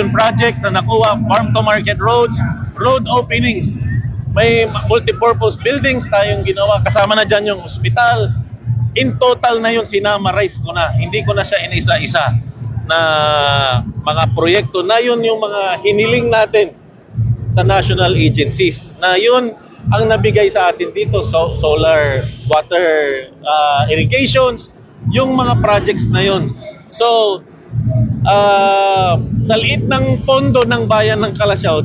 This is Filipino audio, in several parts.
subdivision projects na nakuha, farm to market roads, road openings. May multipurpose buildings tayong ginawa. Kasama na dyan yung hospital. In total na yun, sinamarize ko na. Hindi ko na siya inisa-isa na mga proyekto na yun yung mga hiniling natin sa national agencies. Na yun ang nabigay sa atin dito. So, solar, water, irrigations, yung mga projects na yun. So, sa liit ng pondo ng bayan ng Calasiao,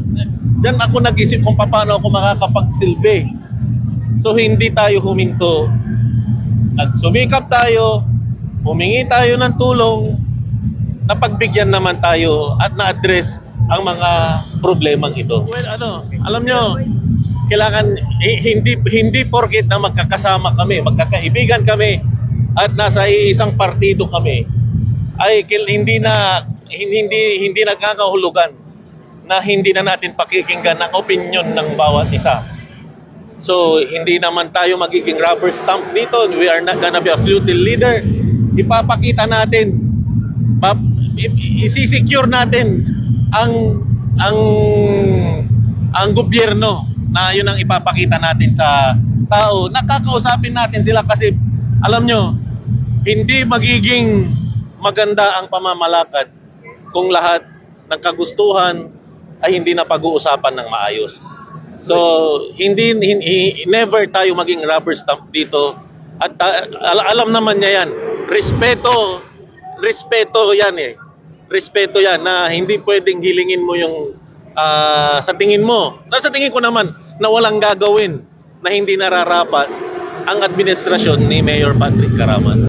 dyan ako nag-isip kung paano ako makakapagsilbi. So hindi tayo huminto. Nagsumikap tayo, humingi tayo ng tulong, napagbigyan naman tayo at na-address ang mga problemang ito. Well, alam nyo, kailangan hindi porket na magkakasama kami, magkakaibigan kami at nasa isang partido kami, ay hindi nagkakahulugan na hindi na natin pakikinggan ang opinion ng bawat isa. So, hindi naman tayo magiging rubber stamp dito. We are not gonna be a futile leader. Ipapakita natin, isisecure natin ang gobyerno na yun ang ipapakita natin sa tao. Nakakausapin natin sila kasi, alam nyo, hindi magiging maganda ang pamamalakad kung lahat ng kagustuhan ay hindi na pag-uusapan ng maayos. So, never tayo maging rubber stamp dito. At alam naman niya yan. Respeto yan eh. Respeto yan na hindi pwedeng hilingin mo yung sa tingin mo. Sa tingin ko naman na walang gagawin na hindi nararapat ang administrasyon ni Mayor Patrick Caraman.